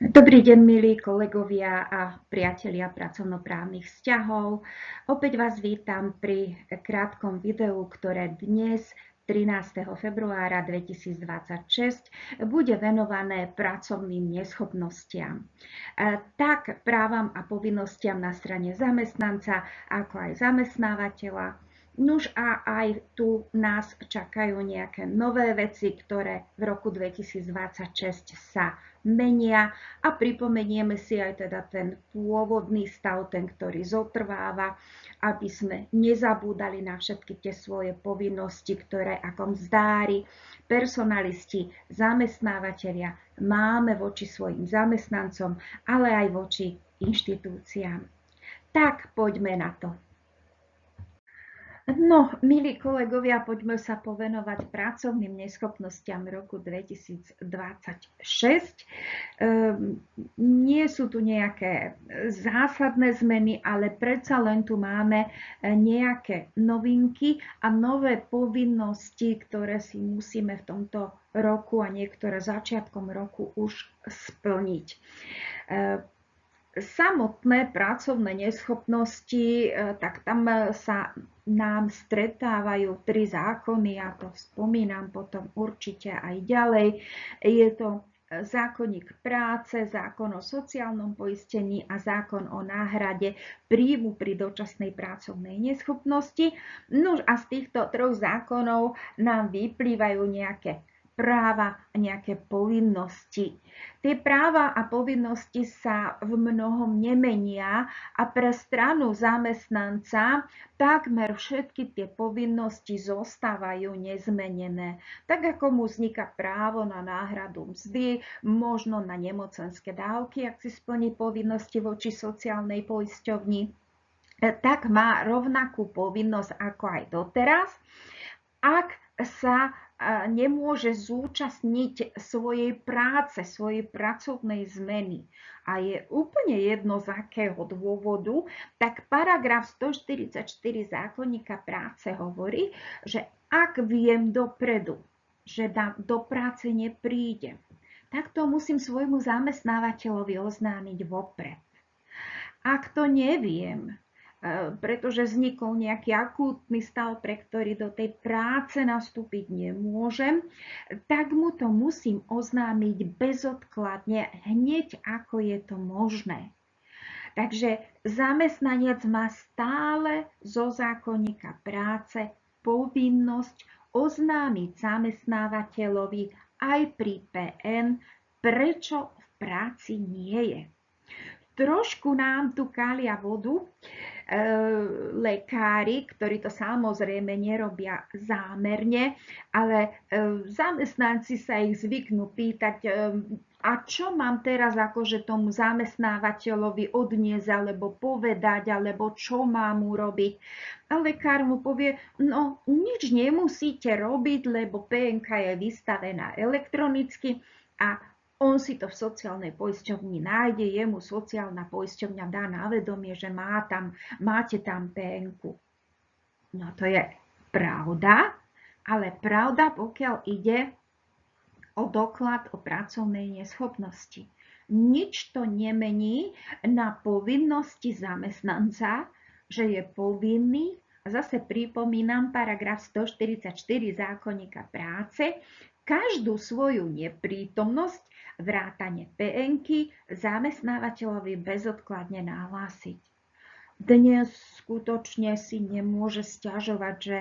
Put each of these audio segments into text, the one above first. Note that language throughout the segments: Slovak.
Dobrý deň, milí kolegovia a priatelia pracovnoprávnych vzťahov. Opäť vás vítam pri krátkom videu, ktoré dnes 13. februára 2026 bude venované pracovným neschopnostiam. Tak právam a povinnostiam na strane zamestnanca, ako aj zamestnávateľa. Nuž a aj tu nás čakajú nejaké nové veci, ktoré v roku 2026 sa menia a pripomenieme si aj teda ten pôvodný stav, ten, ktorý zotrváva, aby sme nezabúdali na všetky tie svoje povinnosti, ktoré ako mzdári, personalisti, zamestnávateľia máme voči svojim zamestnancom, ale aj voči inštitúciám. Tak poďme na to. No, milí kolegovia, poďme sa povenovať pracovným neschopnostiam roku 2026. Nie sú tu nejaké zásadné zmeny, ale predsa len tu máme nejaké novinky a nové povinnosti, ktoré si musíme v tomto roku a niektoré začiatkom roku už splniť. Samotné pracovné neschopnosti, tak tam sa nám stretávajú 3 zákony, ja to spomínam potom určite aj ďalej. Je to zákonník práce, zákon o sociálnom poistení a zákon o náhrade príjmu pri dočasnej pracovnej neschopnosti. No a z týchto 3 zákonov nám vyplývajú nejaké práva a nejaké povinnosti. Tie práva a povinnosti sa v mnohom nemenia a pre stranu zamestnanca takmer všetky tie povinnosti zostávajú nezmenené. Tak ako mu vzniká právo na náhradu mzdy, možno na nemocenské dávky, ak si splní povinnosti voči sociálnej poisťovni, tak má rovnakú povinnosť ako aj doteraz, ak sa nemôže zúčastniť svojej práce, svojej pracovnej zmeny. A je úplne jedno z akého dôvodu, tak paragraf 144 zákonníka práce hovorí, že ak viem dopredu, že do práce neprídem, tak to musím svojmu zamestnávateľovi oznámiť vopred. Ak to neviem, pretože vznikol nejaký akútny stav, pre ktorý do tej práce nastúpiť nemôžem, tak mu to musím oznámiť bezodkladne, hneď ako je to možné. Takže zamestnanec má stále zo zákonníka práce povinnosť oznámiť zamestnávateľovi aj pri PN, prečo v práci nie je. Trošku nám tu kália vodu lekári, ktorí to samozrejme nerobia zámerne, ale zamestnanci sa ich zvyknú pýtať, a čo mám teraz akože tomu zamestnávateľovi odniesť, alebo povedať, alebo čo mám urobiť. A lekár mu povie, no nič nemusíte robiť, lebo PNK je vystavená elektronicky a on si to v sociálnej poisťovni nájde, jemu sociálna poisťovňa dá na vedomie, že máte tam PN-ku. No to je pravda, ale pravda, pokiaľ ide o doklad o pracovnej neschopnosti. Nič to nemení na povinnosti zamestnanca, že je povinný, a zase pripomínam paragraf 144 zákonníka práce, každú svoju neprítomnosť vrátane PN-ky zamestnávateľovi bezodkladne nahlásiť. Dnes skutočne si nemôže sťažovať, že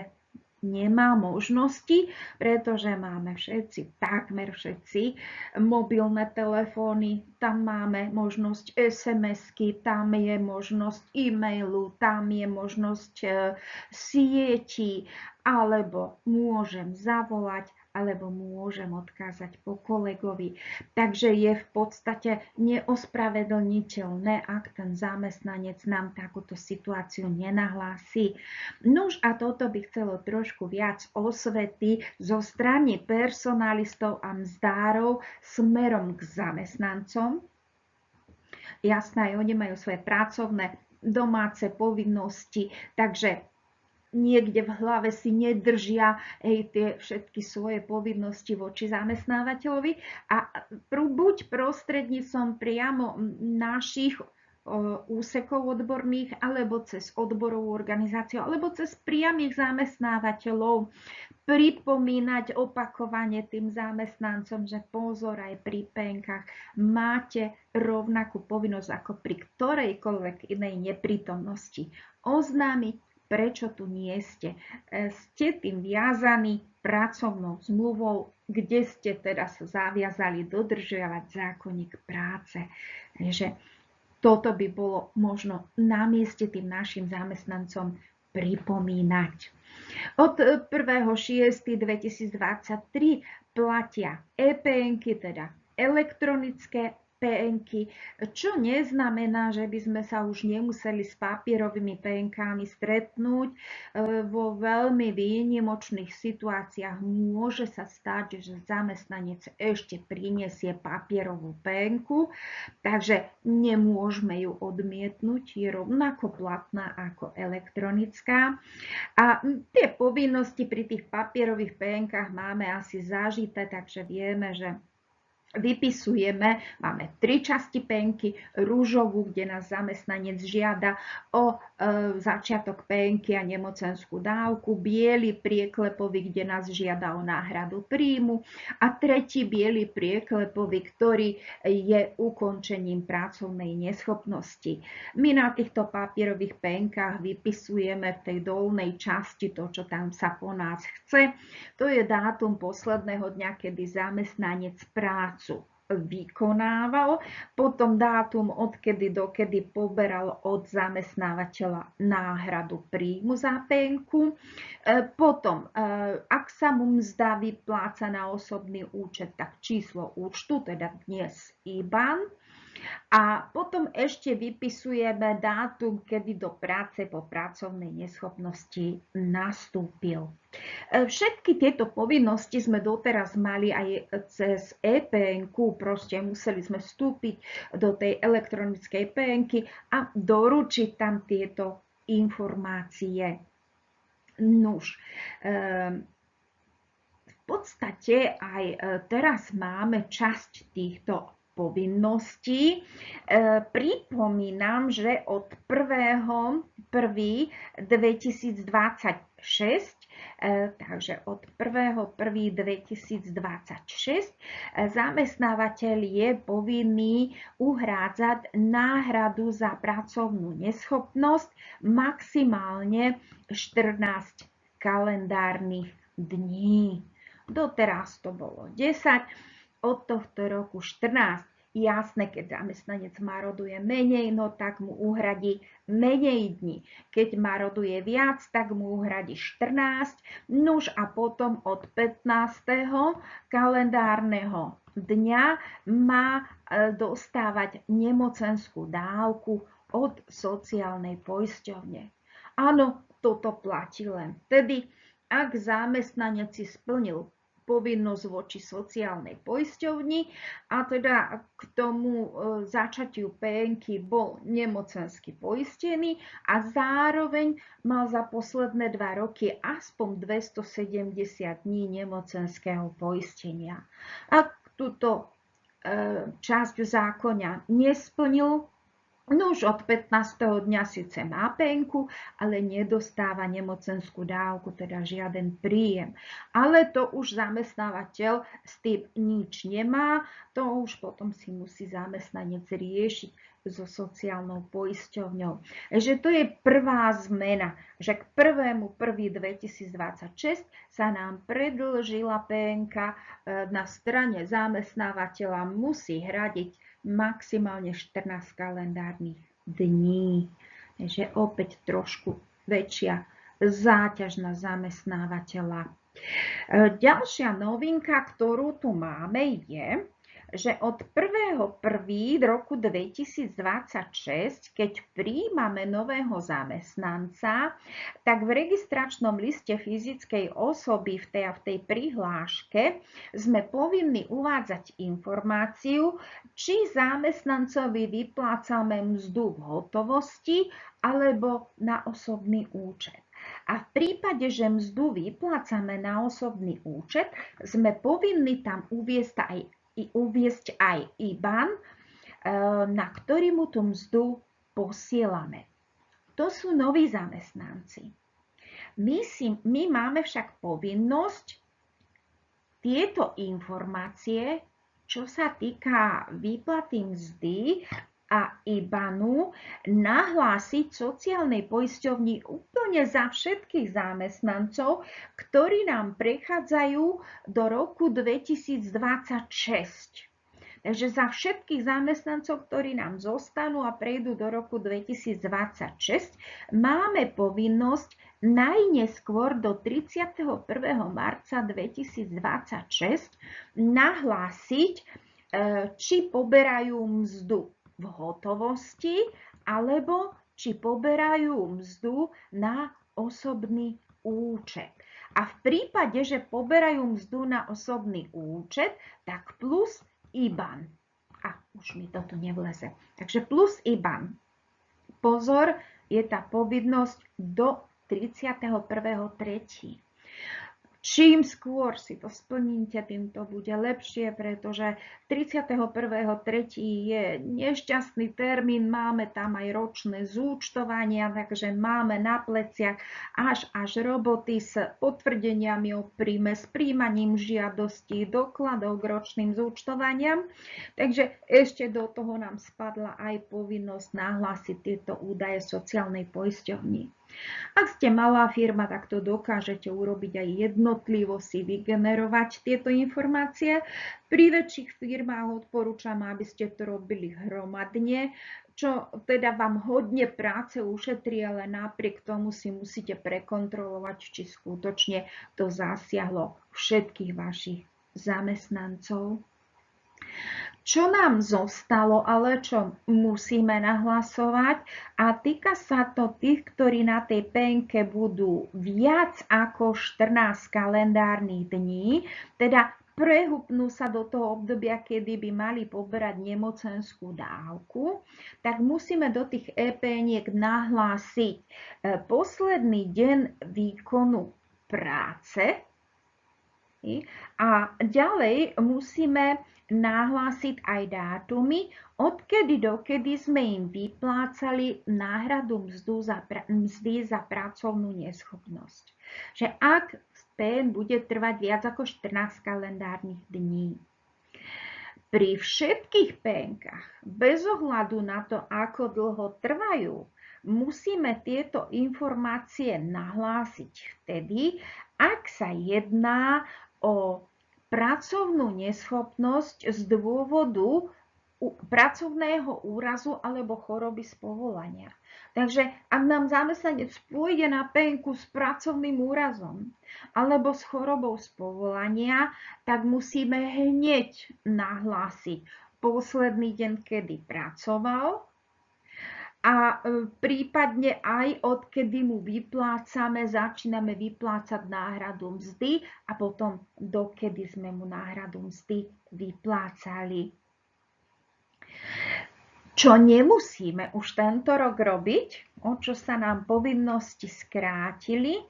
nemá možnosti, pretože máme všetci, takmer všetci, mobilné telefóny, tam máme možnosť SMS-ky, tam je možnosť e-mailu, tam je možnosť sieti, alebo môžem zavolať, alebo môžem odkázať po kolegovi. Takže je v podstate neospravedlniteľné, ak ten zamestnanec nám takúto situáciu nenahlási. Nuž a toto by chcelo trošku viac osvety zo strany personalistov a mzdárov smerom k zamestnancom. Jasné, oni majú svoje pracovné domáce povinnosti, takže niekde v hlave si nedržia tie všetky svoje povinnosti voči zamestnávateľovi a buď prostredníctvom priamo našich úsekov odborných, alebo cez odborovú organizáciu, alebo cez priamých zamestnávateľov pripomínať opakovane tým zamestnancom, že pozor, aj pri PNK máte rovnakú povinnosť ako pri ktorejkoľvek inej neprítomnosti. Oznámiť, prečo tu nie ste. Ste tým viazaní pracovnou zmluvou, kde ste teda sa zaviazali dodržiavať zákonník práce. Takže toto by bolo možno na mieste tým našim zamestnancom pripomínať. Od 1.6.2023 platia EPN-ky, teda elektronické PN-ky, čo neznamená, že by sme sa už nemuseli s papierovými PN-kami stretnúť. Vo veľmi výnimočných situáciách môže sa stať, že zamestnanec ešte prinesie papierovú PN-ku, takže nemôžeme ju odmietnúť, je rovnako platná ako elektronická. A tie povinnosti pri tých papierových PN-kách máme asi zažité, takže vieme, že vypisujeme, máme 3 časti penky, ružovú, kde nás zamestnanec žiada o začiatok penky a nemocenskú dávku, biely prieklepový, kde nás žiada o náhradu príjmu a tretí biely prieklepový, ktorý je ukončením pracovnej neschopnosti. My na týchto papierových penkách vypisujeme v tej dolnej časti to, čo tam sa po nás chce. To je dátum posledného dňa, kedy zamestnanec prácu vykonával, potom dátum odkedy dokedy poberal od zamestnávateľa náhradu príjmu za penku, potom ak sa mu mzda vypláca na osobný účet, tak číslo účtu, teda dnes IBAN, a potom ešte vypisujeme dátum, kedy do práce po pracovnej neschopnosti nastúpil. Všetky tieto povinnosti sme doteraz mali aj cez EPN-ku, proste museli sme vstúpiť do tej elektronickej PN-ky a doručiť tam tieto informácie. Nuž, v podstate aj teraz máme časť týchto povinností. Pripomínam, že od 1.1.2026, takže od 1.1.2026 zamestnávateľ je povinný uhrádzať náhradu za pracovnú neschopnosť maximálne 14 kalendárnych dní. Doteraz to bolo 10, od tohto roku 14. Jasné, keď zamestnanec maroduje menej, no tak mu uhradí menej dní. Keď maroduje viac, tak mu uhradí 14. Nuž a potom od 15. kalendárneho dňa má dostávať nemocenskú dávku od sociálnej poisťovne. Áno, toto platí len vtedy, ak zamestnanec si splnil povinnosť voči sociálnej poisťovni a teda k tomu začatiu PN-ky bol nemocensky poistený a zároveň mal za posledné 2 roky aspoň 270 dní nemocenského poistenia. Ak túto časť zákona nesplnil, no už od 15. dňa síce má penku, ale nedostáva nemocenskú dávku, teda žiaden príjem. Ale to už zamestnávateľ s tým nič nemá, to už potom si musí zamestnanec riešiť so sociálnou poisťovňou. Takže to je prvá zmena, že k 1.1.2026 sa nám predĺžila penka, na strane zamestnávateľa musí hradiť maximálne 14 kalendárnych dní. Takže opäť trošku väčšia záťaž na zamestnávateľa. Ďalšia novinka, ktorú tu máme, je, že od 1.1. roku 2026, keď prijímame nového zamestnanca, tak v registračnom liste fyzickej osoby v tej prihláške sme povinní uvádzať informáciu, či zamestnancovi vyplácame mzdu v hotovosti alebo na osobný účet. A v prípade, že mzdu vyplácame na osobný účet, sme povinní tam uviesť aj IBAN, na ktorý mu tú mzdu posielame. To sú noví zamestnanci. My máme však povinnosť tieto informácie, čo sa týka výplaty mzdy a IBANu, nahlásiť sociálnej poisťovni úplne za všetkých zamestnancov, ktorí nám prechádzajú do roku 2026. Takže za všetkých zamestnancov, ktorí nám zostanú a prejdú do roku 2026, máme povinnosť najneskôr do 31. marca 2026 nahlásiť, či poberajú mzdu v hotovosti, alebo či poberajú mzdu na osobný účet. A v prípade, že poberajú mzdu na osobný účet, tak plus IBAN. A už mi to tu nevleze. Takže plus IBAN. Pozor, je tá povinnosť do 31.3. Čím skôr si to splníte, tým to bude lepšie, pretože 31.3. je nešťastný termín, máme tam aj ročné zúčtovania, takže máme na pleciach až roboty s potvrdeniami o príjme, s príjmaním žiadostí, dokladov k ročným zúčtovaniam. Takže ešte do toho nám spadla aj povinnosť nahlásiť tieto údaje sociálnej poisťovni. Ak ste malá firma, tak to dokážete urobiť aj jednotlivo, si vygenerovať tieto informácie. Pri väčších firmách odporúčam, aby ste to robili hromadne, čo teda vám hodne práce ušetrí, ale napriek tomu si musíte prekontrolovať, či skutočne to zasiahlo všetkých vašich zamestnancov. Čo nám zostalo, ale čo musíme nahlasovať, a týka sa to tých, ktorí na tej penke budú viac ako 14 kalendárnych dní, teda prehupnú sa do toho obdobia, kedy by mali poberať nemocenskú dávku, tak musíme do tých EPN-iek nahlásiť posledný deň výkonu práce a ďalej musíme nahlásiť aj dátumy, odkedy dokedy sme im vyplácali náhradu mzdy za pracovnú neschopnosť. Že ak PN bude trvať viac ako 14 kalendárnych dní. Pri všetkých PN-kách, bez ohľadu na to, ako dlho trvajú, musíme tieto informácie nahlásiť vtedy, ak sa jedná o pracovnú neschopnosť z dôvodu pracovného úrazu alebo choroby z povolania. Takže ak nám zamestnanec pôjde na penku s pracovným úrazom alebo s chorobou z povolania, tak musíme hneď nahlásiť posledný deň, kedy pracoval, a prípadne aj odkedy mu začíname vyplácať náhradu mzdy a potom dokedy sme mu náhradu mzdy vyplácali. Čo nemusíme už tento rok robiť, o čo sa nám povinnosti skrátili,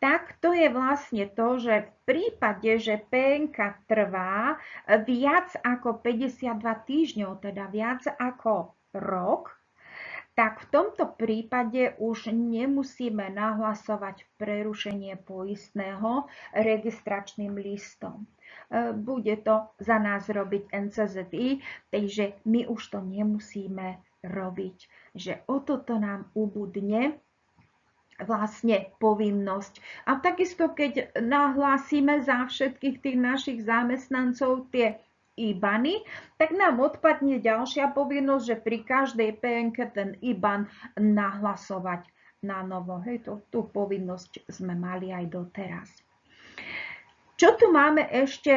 tak to je vlastne to, že v prípade, že PNK trvá viac ako 52 týždňov, teda viac ako rok, tak v tomto prípade už nemusíme nahlasovať prerušenie poistného registračným listom. Bude to za nás robiť NCZI, takže my už to nemusíme robiť. Že o toto nám ubudne vlastne povinnosť. A takisto, keď nahlásime za všetkých tých našich zamestnancov tie IBANy, tak nám odpadne ďalšia povinnosť, že pri každej PN-ke ten IBAN nahlasovať na novo. Hej, tú povinnosť sme mali aj doteraz. Čo tu máme ešte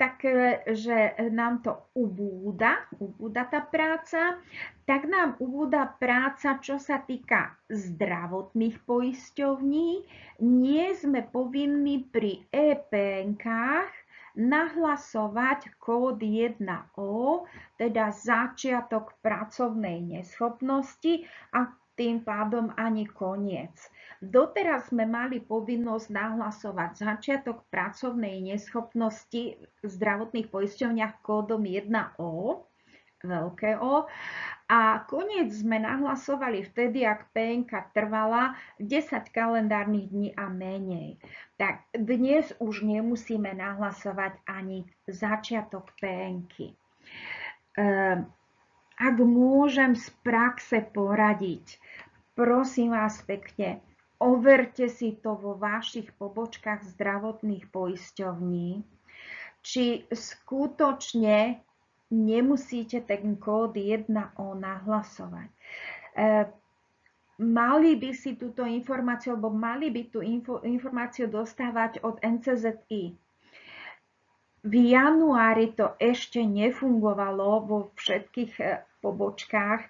také, že nám to ubúda tá práca, tak nám ubúda práca, čo sa týka zdravotných poisťovní. Nie sme povinní pri EPN-kách nahlasovať kód 1O, teda začiatok pracovnej neschopnosti, a tým pádom ani koniec. Doteraz sme mali povinnosť nahlasovať začiatok pracovnej neschopnosti v zdravotných poisťovniach kódom 1O, veľké O, a koniec sme nahlasovali vtedy, ak PNK trvala 10 kalendárnych dní a menej. Tak dnes už nemusíme nahlasovať ani začiatok PNky. Ak môžem z praxe poradiť, prosím vás pekne, overte si to vo vašich pobočkách zdravotných poisťovní, či skutočne nemusíte ten kód 1O nahlasovať. Mali by si túto informáciu, alebo mali by tú informáciu dostávať od NCZI. V januári to ešte nefungovalo vo všetkých pobočkách,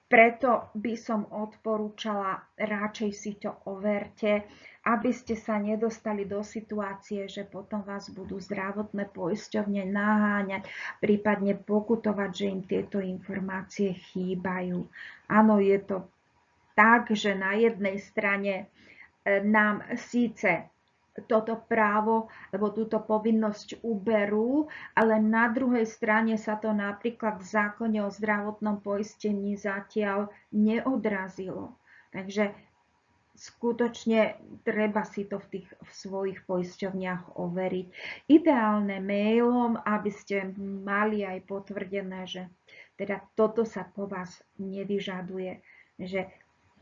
preto by som odporúčala, radšej si to overte, aby ste sa nedostali do situácie, že potom vás budú zdravotné poisťovne naháňať, prípadne pokutovať, že im tieto informácie chýbajú. Áno, je to tak, že na jednej strane nám síce toto právo, alebo túto povinnosť uberú, ale na druhej strane sa to napríklad v zákone o zdravotnom poistení zatiaľ neodrazilo. Takže skutočne treba si to v svojich poisťovniach overiť. Ideálne mailom, aby ste mali aj potvrdené, že teda toto sa po vás nevyžaduje, že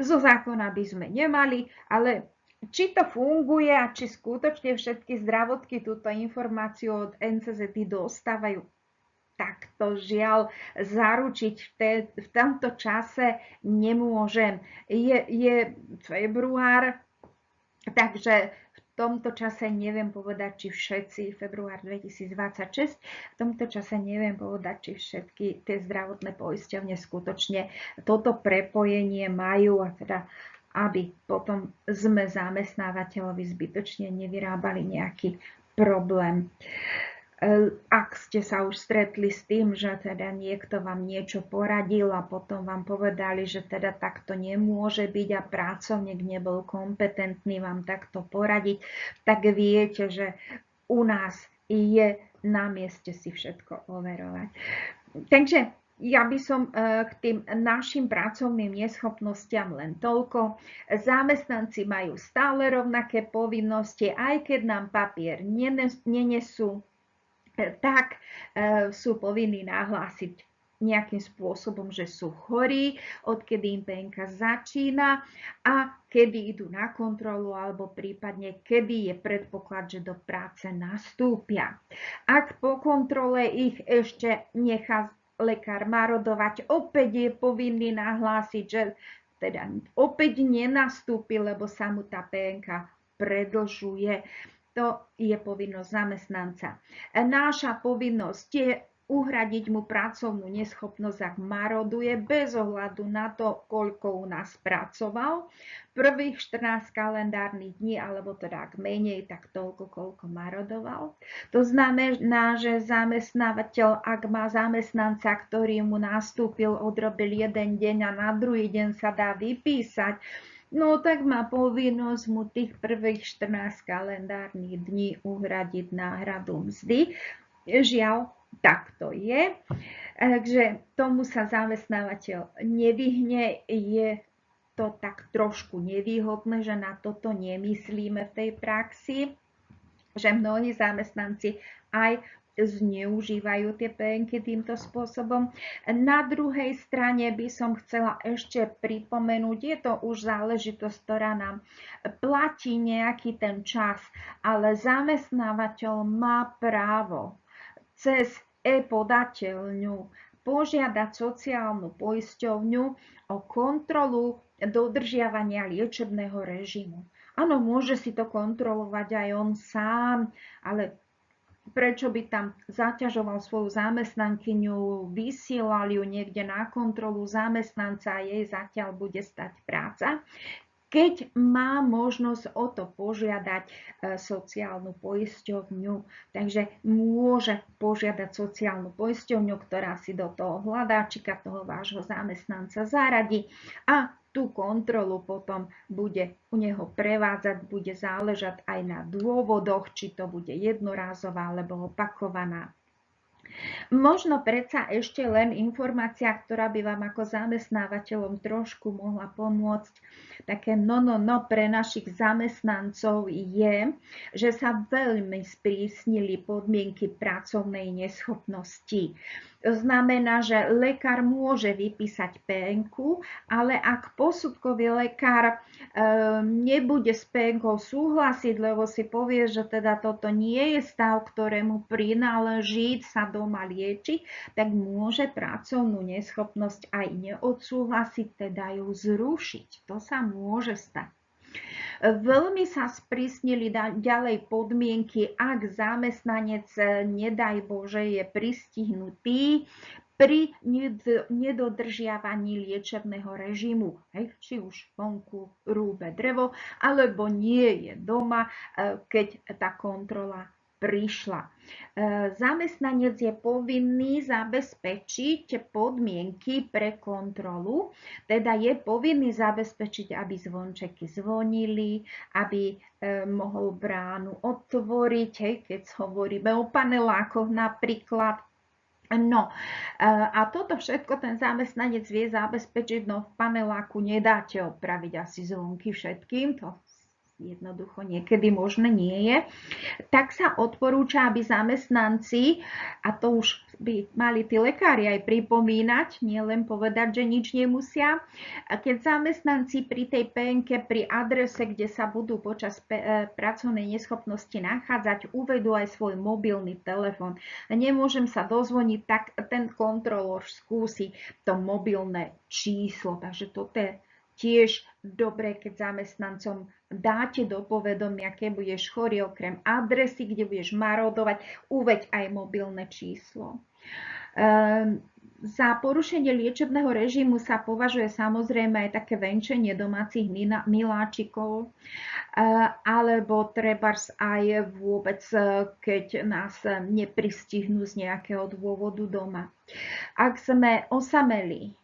zo zákona by sme nemali, ale či to funguje a či skutočne všetky zdravotky túto informáciu od NCZI dostávajú, tak to žiaľ zaručiť v tomto čase nemôžem. Je február, takže v tomto čase neviem povedať, či všetci, február 2026, v tomto čase neviem povedať, či všetky tie zdravotné poisťovne skutočne toto prepojenie majú, a teda aby potom sme zamestnávateľovi zbytočne nevyrábali nejaký problém. Ak ste sa už stretli s tým, že teda niekto vám niečo poradil a potom vám povedali, že teda takto nemôže byť a pracovník nebol kompetentný vám takto poradiť, tak viete, že u nás je na mieste si všetko overovať. Takže ja by som k tým našim pracovným neschopnostiam len toľko. Zamestnanci majú stále rovnaké povinnosti, aj keď nám papier nenesú, tak sú povinní nahlásiť nejakým spôsobom, že sú chorí, odkedy im PNK začína a kedy idú na kontrolu, alebo prípadne kedy je predpoklad, že do práce nastúpia. Ak po kontrole ich ešte nechá lekár marodovať, opäť je povinný nahlásiť, že teda opäť nenastúpi, lebo sa mu tá PNK predlžuje. To je povinnosť zamestnanca. Náša povinnosť je uhradiť mu pracovnú neschopnosť, ak maroduje, bez ohľadu na to, koľko u nás pracoval. Prvých 14 kalendárnych dní, alebo teda ak menej, tak toľko, koľko marodoval. To znamená, že zamestnávateľ, ak má zamestnanca, ktorý mu nastúpil, odrobil jeden deň a na druhý deň sa dá vypísať, no tak má povinnosť mu tých prvých 14 kalendárnych dní uhradiť náhradu mzdy. Žiaľ, tak to je. Takže tomu sa zamestnávateľ nevyhne, je to tak trošku nevýhodné, že na toto nemyslíme v tej praxi, že mnohí zamestnanci aj zneužívajú tie PNky týmto spôsobom. Na druhej strane by som chcela ešte pripomenúť, je to už záležitosť, ktorá nám platí nejaký ten čas, ale zamestnávateľ má právo cez e-podateľňu požiadať sociálnu poisťovňu o kontrolu dodržiavania liečebného režimu. Áno, môže si to kontrolovať aj on sám, ale prečo by tam zaťažoval svoju zamestnankyňu, vysielal ju niekde na kontrolu zamestnanca a jej zatiaľ bude stať práca. keď má možnosť o to požiadať sociálnu poisťovňu. Takže môže požiadať sociálnu poisťovňu, ktorá si do toho hľadáčika toho vášho zamestnanca zaradí a tú kontrolu potom bude u neho prevádzať, bude záležať aj na dôvodoch, či to bude jednorázová alebo opakovaná. Možno predsa ešte len informácia, ktorá by vám ako zamestnávateľom trošku mohla pomôcť. Také no pre našich zamestnancov je, že sa veľmi sprísnili podmienky pracovnej neschopnosti. To znamená, že lekár môže vypísať PN-ku, ale ak posudkový lekár nebude s PN-kou súhlasiť, lebo si povie, že teda toto nie je stav, ktorému prináleží sa doma liečiť, tak môže pracovnú neschopnosť aj neodsúhlasiť, teda ju zrušiť. To sa môže stať. Veľmi sa sprísnili ďalej podmienky, ak zamestnanec, nedaj Bože, je pristihnutý pri nedodržiavaní liečebného režimu, či už vonku rúbe drevo, alebo nie je doma, keď tá kontrola prišla. Zamestnanec je povinný zabezpečiť podmienky pre kontrolu, teda je povinný zabezpečiť, aby zvončeky zvonili, aby mohol bránu otvoriť, keď hovoríme o panelákoch napríklad. No a toto všetko ten zamestnanec vie zabezpečiť, no v paneláku nedáte opraviť asi zvonky všetkým, to jednoducho niekedy možné nie je, tak sa odporúča, aby zamestnanci, a to už by mali tí lekári aj pripomínať, nie len povedať, že nič nemusia, keď zamestnanci pri tej PN-ke, pri adrese, kde sa budú počas pracovnej neschopnosti nachádzať, uvedú aj svoj mobilný telefón. Nemôžem sa dozvoniť, tak ten kontrolór skúsi to mobilné číslo, takže toto je tiež dobre, keď zamestnancom dáte do povedomia, keď budeš chorý, okrem adresy, kde budeš marodovať, uveď aj mobilné číslo. Za porušenie liečebného režimu sa považuje samozrejme aj také venčenie domácich miláčikov, alebo trebárs aj vôbec, keď nás nepristihnú z nejakého dôvodu doma. Ak sme osamelí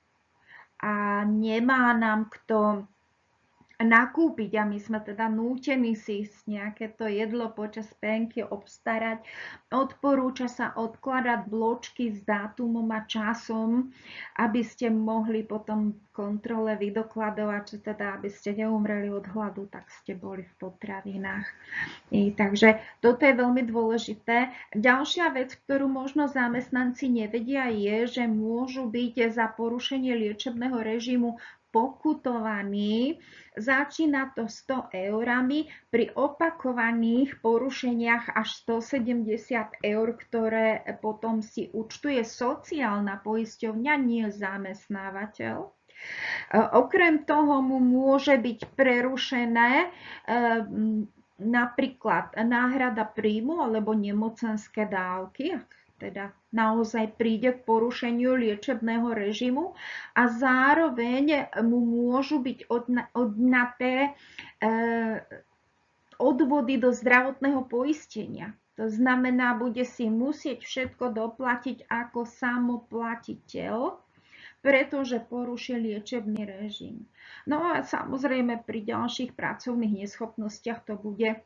a nemá nám kto nakúpiť a my sme teda nútení si nejaké to jedlo počas PN-ky obstarať, odporúča sa odkladať bločky s dátumom a časom, aby ste mohli potom v kontrole vydokladovať, že teda aby ste neumreli od hladu, tak ste boli v potravinách. Takže toto je veľmi dôležité. Ďalšia vec, ktorú možno zamestnanci nevedia, je, že môžu byť za porušenie liečebného režimu pokutovaní. Začína to 100 eurami, pri opakovaných porušeniach až 170 eur, ktoré potom si účtuje sociálna poisťovňa, nie zamestnávateľ. Okrem toho mu môže byť prerušené napríklad náhrada príjmu alebo nemocenské dávky, teda naozaj príde k porušeniu liečebného režimu a zároveň mu môžu byť odňaté odvody do zdravotného poistenia. To znamená, bude si musieť všetko doplatiť ako samoplatiteľ, pretože porušil liečebný režim. No a samozrejme pri ďalších pracovných neschopnostiach to bude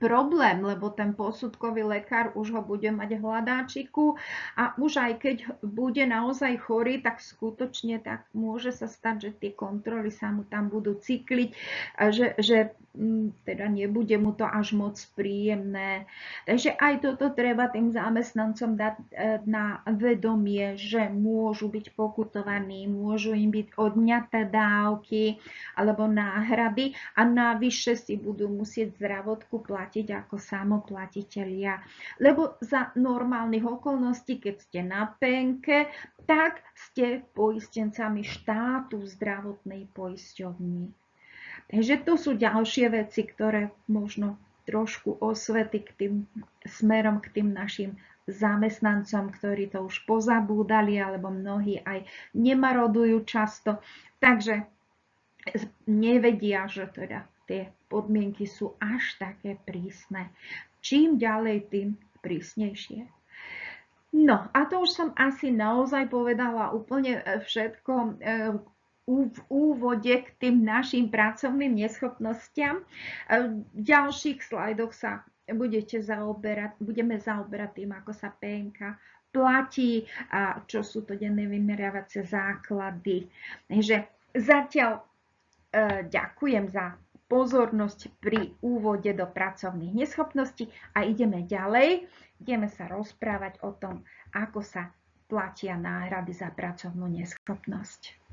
problém, lebo ten posudkový lekár už ho bude mať v hľadáčiku a už aj keď bude naozaj chorý, tak skutočne tak môže sa stať, že tie kontroly sa mu tam budú cykliť, že teda nebude mu to až moc príjemné. Takže aj toto treba tým zamestnancom dať na vedomie, že môžu byť pokutovaní, môžu im byť odňaté dávky alebo náhrady a navyše si budú musieť zdravotku platiť ako samoplatitelia. Lebo za normálnych okolností, keď ste na penke, tak ste poistencami štátu v zdravotnej poisťovni. Takže to sú ďalšie veci, ktoré možno trošku osvety k tým smerom k tým našim zamestnancom, ktorí to už pozabúdali, alebo mnohí aj nemarodujú často. Takže nevedia, že teda tie podmienky sú až také prísne. Čím ďalej, tým prísnejšie. No a to už som asi naozaj povedala úplne všetko v úvode k tým našim pracovným neschopnostiam. V ďalších slajdoch sa budeme zaoberať tým, ako sa PNK platí a čo sú to denné vymeriavacie základy. Takže zatiaľ ďakujem za pozornosť pri úvode do pracovných neschopností a ideme ďalej. Ideme sa rozprávať o tom, ako sa platia náhrady za pracovnú neschopnosť.